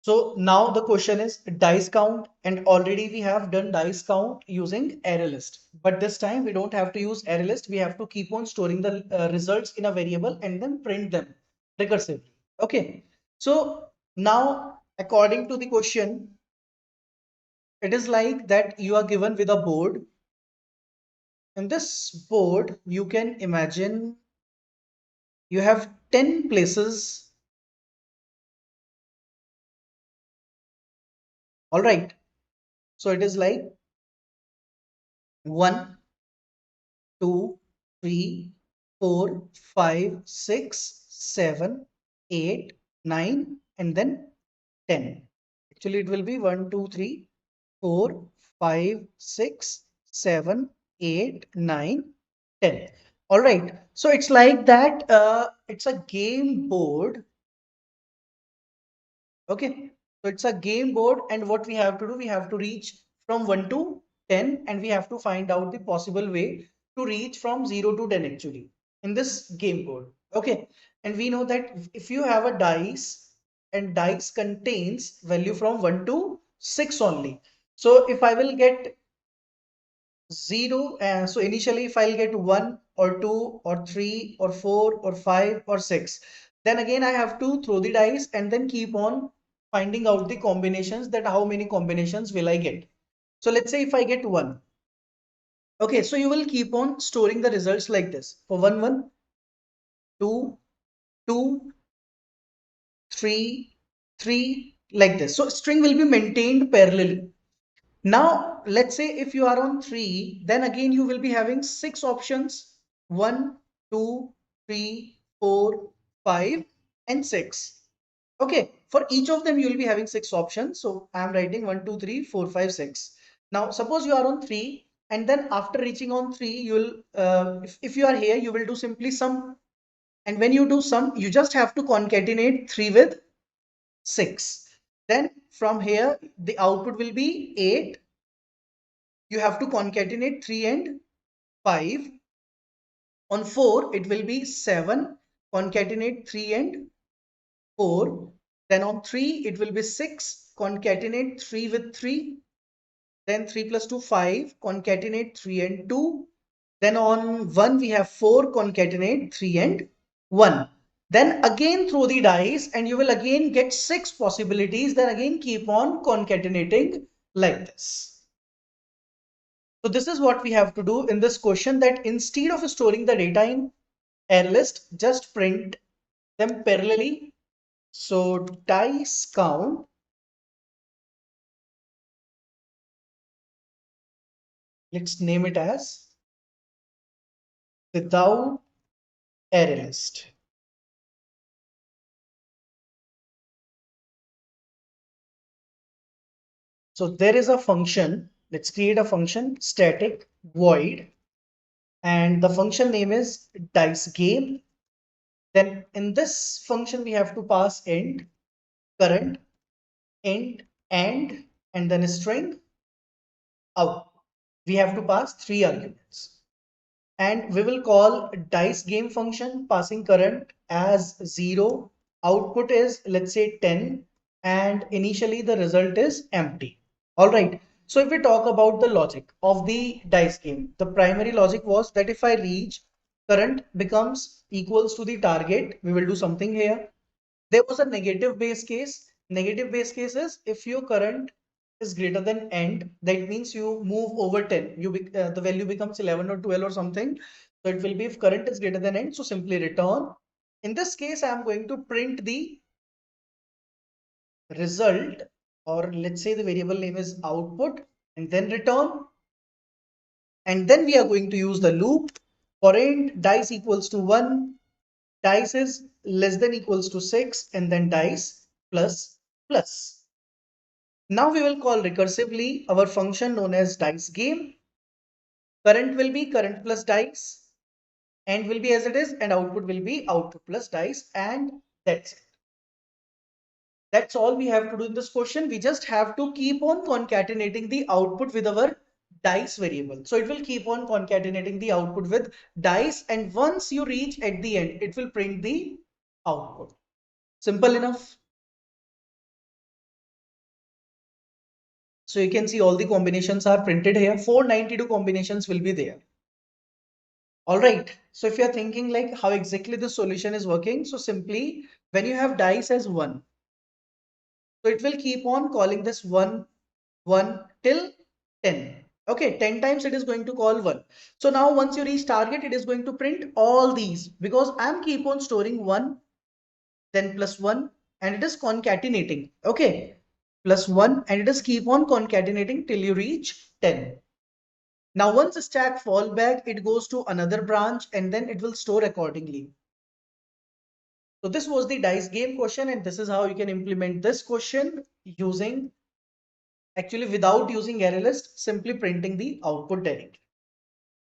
So now the question is dice count, and already we have done dice count using ArrayList. But this time we don't have to use ArrayList. We have to keep on storing the results in a variable and then print them recursively. Okay. So now according to the question, it is like that you are given with a board. In this board, you can imagine you have 10 places. All right. So it is like 1, 2, 3, 4, 5, 6, 7, 8, 9, and then 10. Actually, it will be 1, 2, 3, 4, 5, 6, 7, 8, 9, 10. All right. So it's like that. It's a game board. Okay. So it's a game board, and what we have to do, we have to reach from 1 to 10, and we have to find out the possible way to reach from 0 to 10 actually in this game board. Okay. And we know that if you have a dice, and dice contains value from 1 to 6 only. So if I will get 0, so initially if I'll get 1 or 2 or 3 or 4 or 5 or 6, then again I have to throw the dice and then keep on finding out the combinations, that how many combinations will I get. So let's say if I get 1. Okay, so you will keep on storing the results like this for 1 1, 2 2, 3 3, like this. So string will be maintained parallelly. Now, let's say if you are on 3, then again you will be having 6 options: 1, 2, 3, 4, 5, and 6. Okay, for each of them you will be having 6 options. So I am writing 1, 2, 3, 4, 5, 6. Now, suppose you are on 3, and then after reaching on 3, you will, if you are here, you will do simply sum. And when you do sum, you just have to concatenate 3 with 6. Then from here, the output will be 8. You have to concatenate 3 and 5. On 4, it will be 7. Concatenate 3 and 4. Then on 3, it will be 6. Concatenate 3 with 3. Then 3 plus 2, 5. Concatenate 3 and 2. Then on 1, we have 4. Concatenate 3 and 1. Then again throw the dice, and you will again get 6 possibilities. Then again keep on concatenating like this. So this is what we have to do in this question, that instead of storing the data in ArrayList, just print them parallelly. So dice count, let's name it as without ArrayList. So there is a function, let's create a function static void, and the function name is dice game. Then in this function, we have to pass int, current, int, and then a string out. We have to pass 3 arguments. And we will call dice game function passing current as 0. Output is, let's say, 10, and initially the result is empty. All right. So if we talk about the logic of the dice game, the primary logic was that if I reach current becomes equals to the target, we will do something here. There was a negative base case. Negative base case is if your current is greater than end, that means you move over 10. The value becomes 11 or 12 or something. So it will be if current is greater than end, so simply return. In this case, I am going to print the result, or let's say the variable name is output, and then return. And then we are going to use the loop for int dice equals to 1, dice is less than equals to 6, and then dice plus plus. Now we will call recursively our function known as dice game. Current will be current plus dice, end will be as it is, and output will be output plus dice, and that's it. That's all we have to do in this question. We just have to keep on concatenating the output with our dice variable. So it will keep on concatenating the output with dice, and once you reach at the end, it will print the output. Simple enough. So you can see all the combinations are printed here. 492 combinations will be there. All right. So if you're thinking like how exactly the solution is working, so simply when you have dice as 1, so it will keep on calling this 1, 1 till 10. Okay, 10 times it is going to call 1. So now once you reach target, it is going to print all these because I'm keep on storing 1, then plus 1, and it is concatenating. Okay, plus 1, and it is keep on concatenating till you reach 10. Now once the stack fall back, it goes to another branch and then it will store accordingly. So this was the dice game question, and this is how you can implement this question using, actually without using ArrayList, simply printing the output directly.